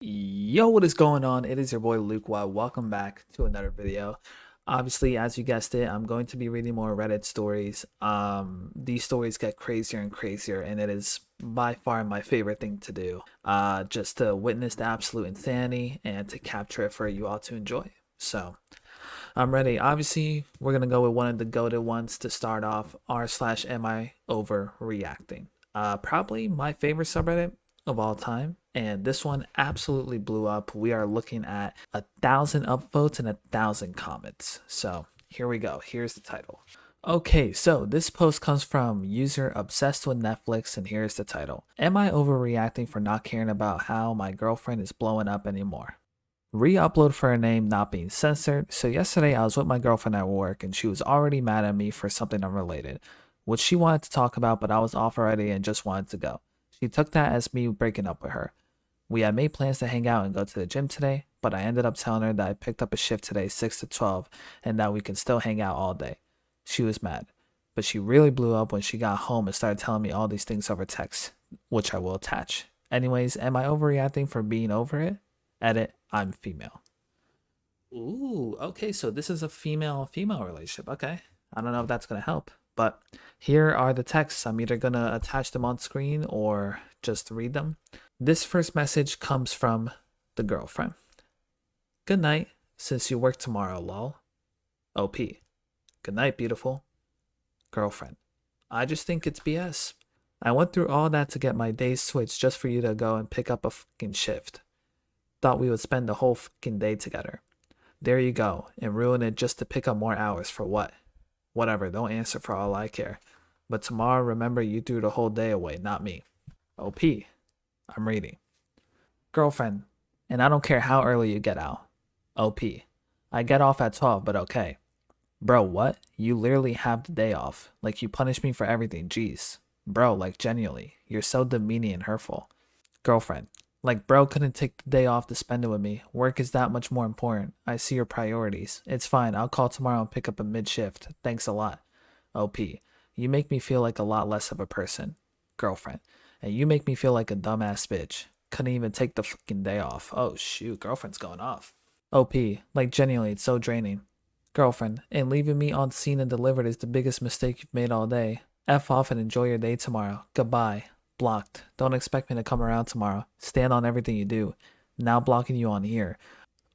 Yo, what is going on? It is your boy Luke. Welcome back to another video. Obviously, as you guessed it, I'm going to be reading more Reddit stories. These stories get crazier and crazier, and it is by far my favorite thing to do. Just to witness the absolute insanity and to capture it for you all to enjoy. So, I'm ready. Obviously, we're gonna go with one of the goated ones to start off. R/am I overreacting? Probably my favorite subreddit of all time, and this one absolutely blew up. We are looking at 1,000 upvotes and 1,000 comments. So here we go. Here's the title. Okay, so this post comes from user obsessed with Netflix, and here's the title. Am I overreacting for not caring about how my girlfriend is blowing up anymore? Re-upload for a name not being censored. So yesterday I was with my girlfriend at work and she was already mad at me for something unrelated, which she wanted to talk about, but I was off already and just wanted to go. She took that as me breaking up with her. We had made plans to hang out and go to the gym today, but I ended up telling her that I picked up a shift today 6 to 12 and that we can still hang out all day. She was mad, but she really blew up when she got home and started telling me all these things over text, which I will attach. Anyways, am I overreacting for being over it? Edit, I'm female. Ooh, okay, so this is a female-female relationship. Okay. I don't know if that's gonna help, but here are the texts. I'm either gonna attach them on screen or just read them. This first message comes from the girlfriend. Good night, since you work tomorrow, lol. OP. Good night, beautiful. Girlfriend. I just think it's BS. I went through all that to get my days switched just for you to go and pick up a fucking shift. Thought we would spend the whole fucking day together. There you go, and ruin it just to pick up more hours for what? Whatever, don't answer for all I care. But tomorrow, remember you threw the whole day away, not me. OP. I'm reading. Girlfriend. And I don't care how early you get out. OP. I get off at 12, but okay. Bro, what? You literally have the day off. Like you punish me for everything, jeez. Bro, like genuinely. You're so demeaning and hurtful. Girlfriend. Like, bro couldn't take the day off to spend it with me. Work is that much more important. I see your priorities. It's fine. I'll call tomorrow and pick up a mid-shift. Thanks a lot. OP. You make me feel like a lot less of a person. Girlfriend. And you make me feel like a dumbass bitch. Couldn't even take the fucking day off. Oh, shoot. Girlfriend's going off. OP. Like, genuinely, it's so draining. Girlfriend. And leaving me on scene and delivered is the biggest mistake you've made all day. F off and enjoy your day tomorrow. Goodbye. Blocked. Don't expect me to come around tomorrow. Stand on everything you do. Now blocking you on here.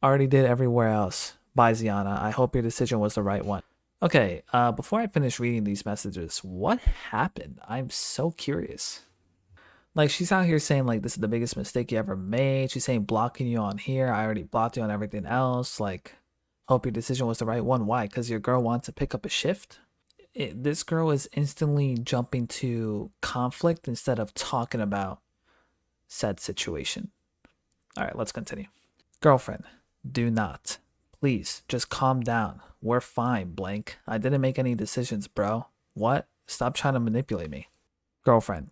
Already did everywhere else. Bye, Ziana. I hope your decision was the right one. Okay, before I finish reading these messages, what happened? I'm so curious. Like, she's out here saying, like, this is the biggest mistake you ever made. She's saying blocking you on here. I already blocked you on everything else. Like, hope your decision was the right one. Why? Because your girl wants to pick up a shift? This girl is instantly jumping to conflict instead of talking about said situation. All right, let's continue. Girlfriend, do not. Please, just calm down. We're fine, blank. I didn't make any decisions, bro. What? Stop trying to manipulate me. Girlfriend,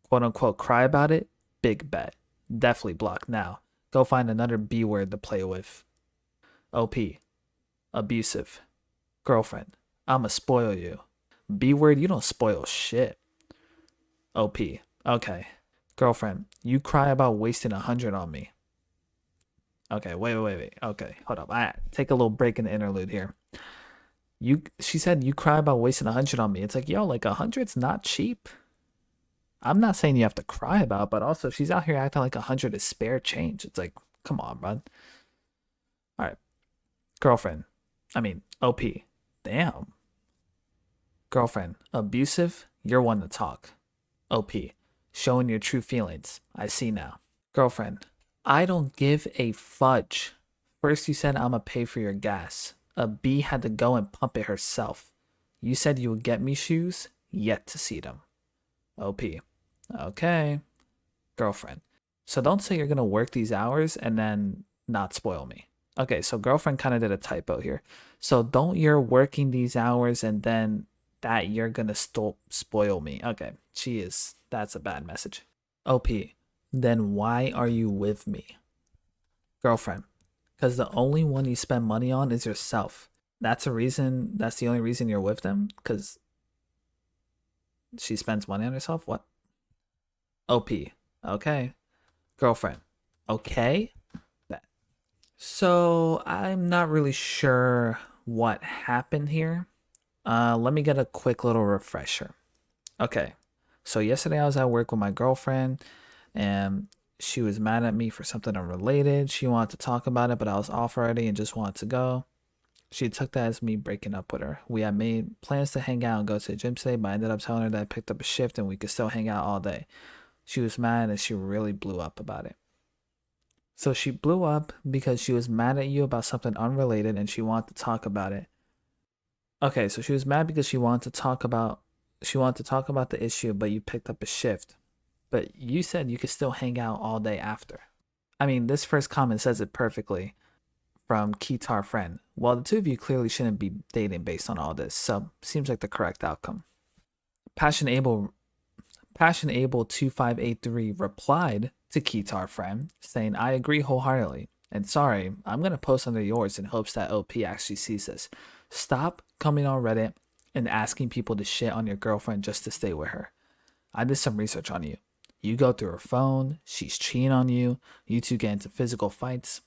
quote unquote, cry about it? Big bet. Definitely block now. Go find another B word to play with. OP, abusive. Girlfriend, I'ma spoil you. B word, you don't spoil shit. OP. Okay. Girlfriend, you cry about wasting 100 on me. Okay, wait. Okay, hold up. I take a little break in the interlude here. She said you cry about wasting 100 on me. It's like, yo, like 100's not cheap. I'm not saying you have to cry about, but also she's out here acting like 100 is spare change. It's like, come on, bud. All right. Girlfriend. OP. Damn. Girlfriend, abusive? You're one to talk. OP, showing your true feelings. I see now. Girlfriend, I don't give a fudge. First you said I'ma pay for your gas. A B had to go and pump it herself. You said you would get me shoes? Yet to see them. OP, okay. Girlfriend, so don't say you're gonna work these hours and then not spoil me. Okay, so girlfriend kind of did a typo here. So don't you're working these hours and then that you're gonna spoil me. Okay, that's a bad message. OP, then why are you with me? Girlfriend, because the only one you spend money on is yourself. That's the only reason you're with them? Because she spends money on herself? What? OP, okay. Girlfriend, Okay. Bet. So I'm not really sure what happened here. Let me get a quick little refresher. Okay. So yesterday I was at work with my girlfriend and she was mad at me for something unrelated. She wanted to talk about it, but I was off already and just wanted to go. She took that as me breaking up with her. We had made plans to hang out and go to the gym today, but I ended up telling her that I picked up a shift and we could still hang out all day. She was mad and she really blew up about it. So she blew up because she was mad at you about something unrelated and she wanted to talk about it. Okay, so she was mad because she wanted to talk about the issue, but you picked up a shift. But you said you could still hang out all day after. I mean, this first comment says it perfectly from Keytar Friend. Well, the two of you clearly shouldn't be dating based on all this, so seems like the correct outcome. Passion Able Passion Able 2583 replied to Keytar Friend saying, I agree wholeheartedly. And sorry, I'm gonna post under yours in hopes that OP actually sees this. Stop coming on Reddit and asking people to shit on your girlfriend just to stay with her. I did some research on you. You go through her phone, she's cheating on you, you two get into physical fights.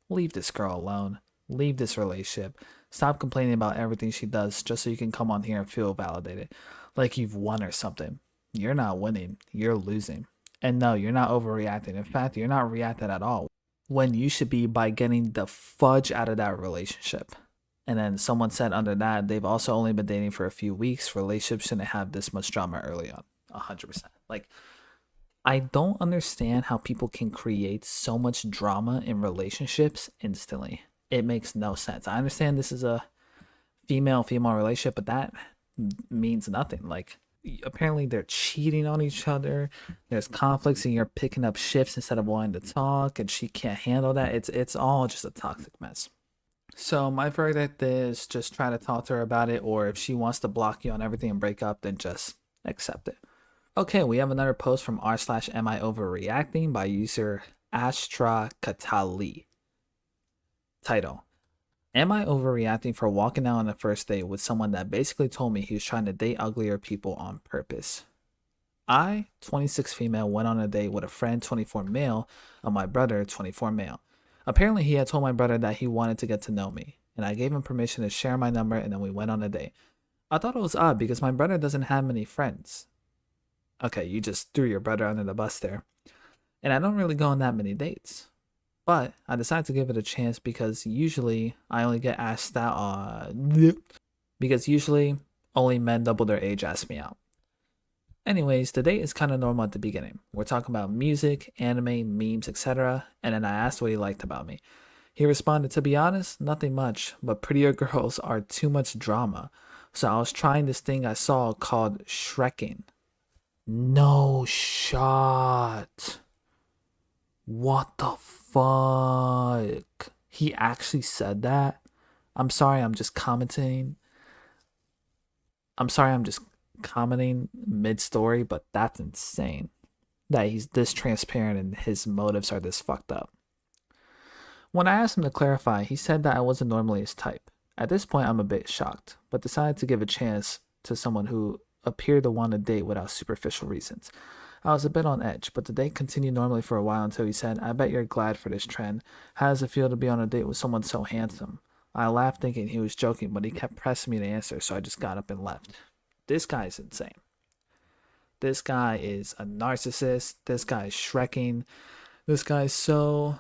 Leave this girl alone. Leave this relationship. Stop complaining about everything she does just so you can come on here and feel validated. Like you've won or something. You're not winning, you're losing. And no, you're not overreacting. In fact, you're not reacting at all. When you should be by getting the fudge out of that relationship. And then someone said under that, they've also only been dating for a few weeks. Relationships shouldn't have this much drama early on. 100%. Like, I don't understand how people can create so much drama in relationships instantly. It makes no sense. I understand this is a female relationship, but that means nothing. Like, apparently they're cheating on each other. There's conflicts, and you're picking up shifts instead of wanting to talk, and she can't handle that. It's all just a toxic mess. So my verdict is just try to talk to her about it, or if she wants to block you on everything and break up, then just accept it. Okay, we have another post from r/am I overreacting by user Astra Katali. Title: Am I overreacting for walking out on a first date with someone that basically told me he was trying to date uglier people on purpose? I, 26 female, went on a date with a friend, 24 male, of my brother, 24 male. Apparently, he had told my brother that he wanted to get to know me, and I gave him permission to share my number, and then we went on a date. I thought it was odd because my brother doesn't have many friends. Okay, you just threw your brother under the bus there. And I don't really go on that many dates. But I decided to give it a chance because usually I only get asked out because usually only men double their age ask me out. Anyways, the date is kind of normal at the beginning. We're talking about music, anime, memes, etc. And then I asked what he liked about me. He responded, to be honest, nothing much, but prettier girls are too much drama. So I was trying this thing I saw called Shrekking. No shot. What the fuck? He actually said that? I'm sorry, I'm just commenting. I'm sorry, I'm just commenting mid story, but that's insane. That he's this transparent and his motives are this fucked up. When I asked him to clarify, he said that I wasn't normally his type. At this point, I'm a bit shocked, but decided to give a chance to someone who appeared to want to date without superficial reasons. I was a bit on edge, but the date continued normally for a while until he said, I bet you're glad for this trend. How does it feel to be on a date with someone so handsome? I laughed thinking he was joking, but he kept pressing me to answer, so I just got up and left. This guy's insane. This guy is a narcissist. This guy is Shrekking. This guy's so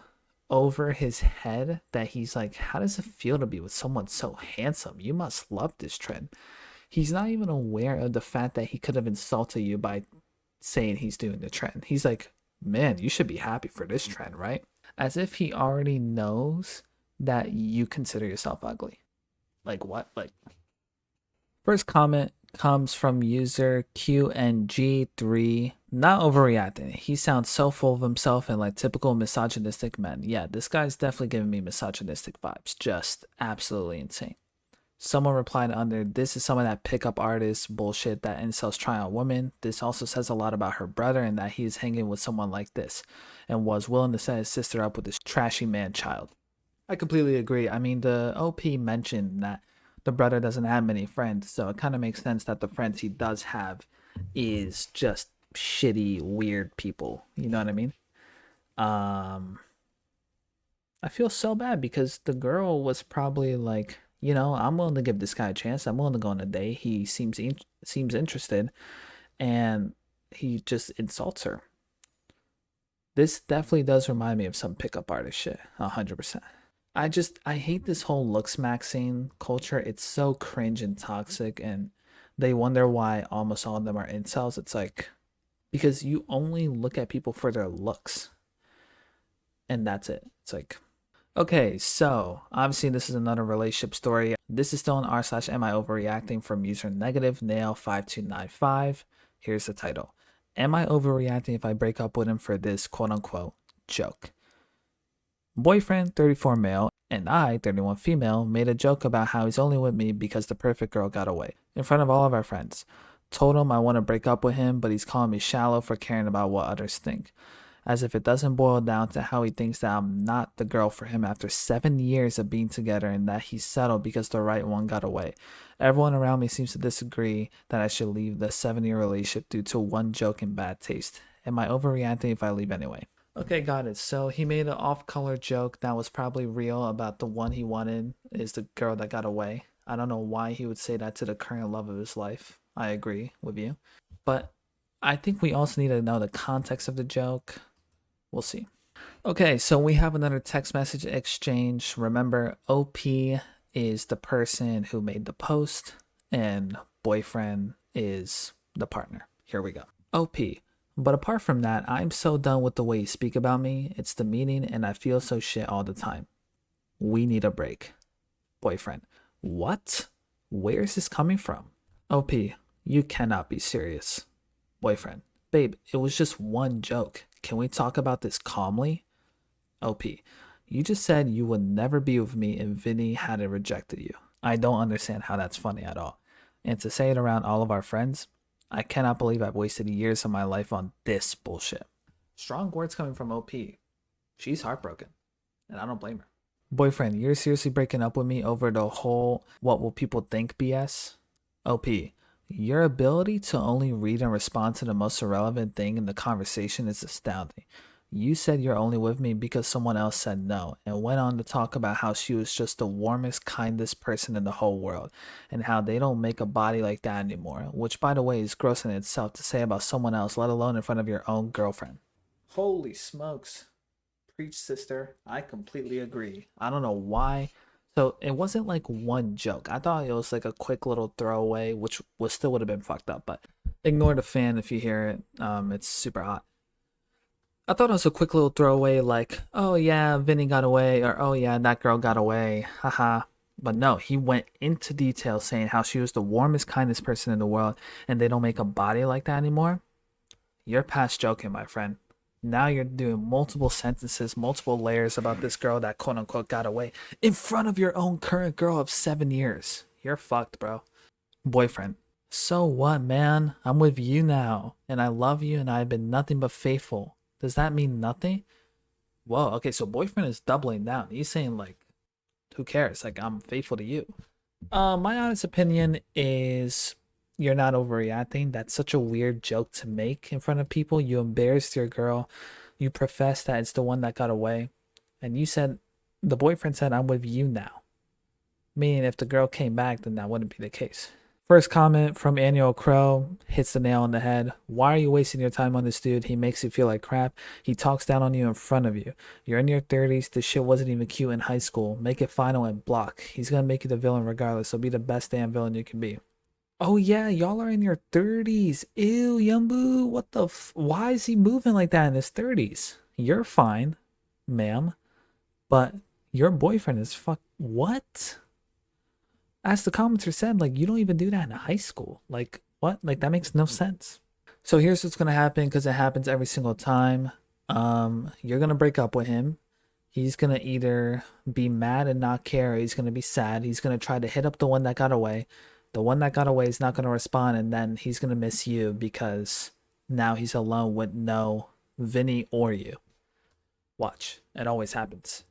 over his head that he's like, how does it feel to be with someone so handsome? You must love this trend. He's not even aware of the fact that he could have insulted you by saying he's doing the trend. He's like, man, you should be happy for this trend, right? As if he already knows that you consider yourself ugly. Like what? Like, first comment comes from user QNG3. Not overreacting. He sounds so full of himself and like typical misogynistic men. Yeah, this guy's definitely giving me misogynistic vibes. Just absolutely insane. Someone replied under, this is some of that pickup artist bullshit that incels try on women. This also says a lot about her brother and that he is hanging with someone like this and was willing to set his sister up with this trashy man child. I completely agree. I mean, the OP mentioned that the brother doesn't have many friends, so it kind of makes sense that the friends he does have is just shitty, weird people. You know what I mean? I feel so bad because the girl was probably like, I'm willing to give this guy a chance. I'm willing to go on a date. He seems interested, and he just insults her. This definitely does remind me of some pickup artist shit, 100%. I hate this whole looks maxing culture. It's so cringe and toxic, and they wonder why almost all of them are incels. It's like because you only look at people for their looks, and that's it. It's like okay, so obviously this is another relationship story. This is still an r/am I overreacting from user negative nail 5295. Here's the title. Am I overreacting if I break up with him for this quote unquote joke? Boyfriend, 34 male, and I, 31 female, made a joke about how he's only with me because the perfect girl got away in front of all of our friends. Told him I want to break up with him, but he's calling me shallow for caring about what others think. As if it doesn't boil down to how he thinks that I'm not the girl for him after 7 years of being together and that he's settled because the right one got away. Everyone around me seems to disagree that I should leave the 7-year relationship due to one joke and bad taste. Am I overreacting if I leave anyway? Okay, got it. So he made an off-color joke that was probably real about the one he wanted is the girl that got away. I don't know why he would say that to the current love of his life. I agree with you. But I think we also need to know the context of the joke. We'll see. Okay, so we have another text message exchange. Remember, OP is the person who made the post, and boyfriend is the partner. Here we go. OP. But apart from that, I'm so done with the way you speak about me. It's demeaning and I feel so shit all the time. We need a break. Boyfriend. What? Where is this coming from? OP. You cannot be serious. Boyfriend. Babe, it was just one joke. Can we talk about this calmly? OP. You just said you would never be with me if Vinny hadn't rejected you. I don't understand how that's funny at all. And to say it around all of our friends, I cannot believe I've wasted years of my life on this bullshit. Strong words coming from OP. She's heartbroken, and I don't blame her. Boyfriend, you're seriously breaking up with me over the whole what will people think BS? OP, your ability to only read and respond to the most irrelevant thing in the conversation is astounding. You said you're only with me because someone else said no, and went on to talk about how she was just the warmest, kindest person in the whole world, and how they don't make a body like that anymore, which by the way is gross in itself to say about someone else, let alone in front of your own girlfriend. Holy smokes. Preach, sister. I completely agree. I don't know why. So it wasn't like one joke. I thought it was like a quick little throwaway, which was still would have been fucked up, but ignore the fan if you hear it. It's super hot. I thought it was a quick little throwaway, like, oh yeah, Vinny got away, or oh yeah, that girl got away, haha. But no, he went into detail saying how she was the warmest, kindest person in the world, and they don't make a body like that anymore. You're past joking, my friend. Now you're doing multiple sentences, multiple layers about this girl that quote unquote got away in front of your own current girl of 7 years. You're fucked, bro. Boyfriend. So what, man? I'm with you now, and I love you, and I've been nothing but faithful. Does that mean nothing? Whoa, okay, so boyfriend is doubling down. He's saying like, who cares? Like, I'm faithful to you. My honest opinion is you're not overreacting. That's such a weird joke to make in front of people. You embarrassed your girl. You profess that it's the one that got away. And you said, the boyfriend said, I'm with you now. Meaning if the girl came back, then that wouldn't be the case. First comment from Annual Crow hits the nail on the head. Why are you wasting your time on this dude? He makes you feel like crap. He talks down on you in front of you. You're in your 30s. This shit wasn't even cute in high school. Make it final and block. He's gonna make you the villain regardless, so be the best damn villain you can be. Oh yeah, y'all are in your 30s. Ew, Yumbu. What the why is he moving like that in his 30s? You're fine, ma'am. But your boyfriend is what? As the commenter said, like, you don't even do that in high school. Like, what? Like, that makes no sense. So here's what's gonna happen, because it happens every single time. You're gonna break up with him. He's gonna either be mad and not care, or he's gonna be sad. He's gonna try to hit up the one that got away. The one that got away is not gonna respond, and then he's gonna miss you because now he's alone with no Vinny or you. Watch. It always happens.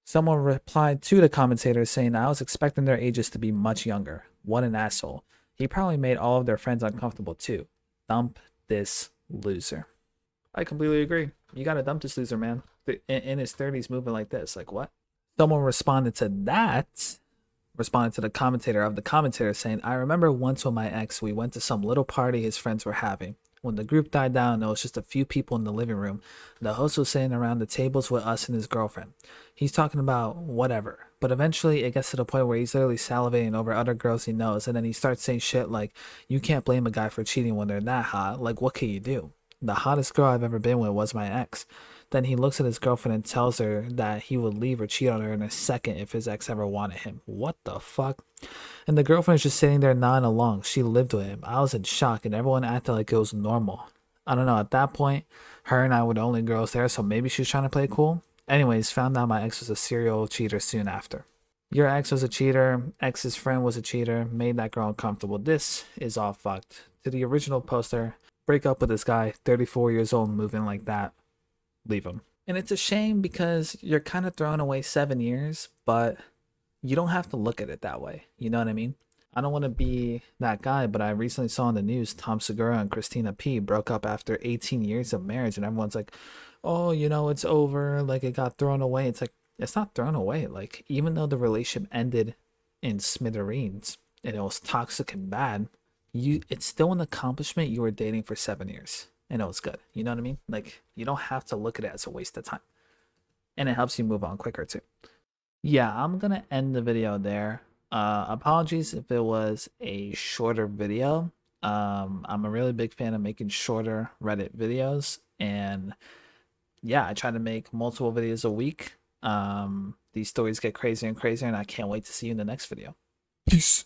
Someone replied to the commentator saying, I was expecting their ages to be much younger. What an asshole. He probably made all of their friends uncomfortable too. Dump this loser. I completely agree. You gotta dump this loser, man. In his 30s moving like this. Like, what? Someone responded to that, responded to the commentator of the commentator saying, I remember once with my ex, we went to some little party his friends were having. When the group died down, there was just a few people in the living room. The host was sitting around the tables with us and his girlfriend. He's talking about whatever. But eventually it gets to the point where he's literally salivating over other girls he knows, and then he starts saying shit like, you can't blame a guy for cheating when they're that hot. Like, what can you do? The hottest girl I've ever been with was my ex. Then he looks at his girlfriend and tells her that he would leave or cheat on her in a second if his ex ever wanted him. What the fuck? And the girlfriend's just sitting there nodding along. She lived with him. I was in shock and everyone acted like it was normal. I don't know, at that point, her and I were the only girls there, so maybe she was trying to play cool. Anyways, found out my ex was a serial cheater soon after. Your ex was a cheater, ex's friend was a cheater, made that girl uncomfortable. This is all fucked. To the original poster, break up with this guy, 34 years old, moving like that. Leave him. And it's a shame because you're kind of throwing away 7 years, but you don't have to look at it that way. You know what I mean? I don't want to be that guy, but I recently saw in the news Tom Segura and Christina P broke up after 18 years of marriage, and everyone's like, oh, it's over. Like, it got thrown away. It's like, it's not thrown away. Like, even though the relationship ended in smithereens and it was toxic and bad, it's still an accomplishment. You were dating for 7 years and it was good. You know what I mean? Like, you don't have to look at it as a waste of time, and it helps you move on quicker too. Yeah, I'm gonna end the video there. Apologies if it was a shorter video. I'm a really big fan of making shorter Reddit videos, and yeah, I try to make multiple videos a week. These stories get crazier and crazier, and I can't wait to see you in the next video. Peace.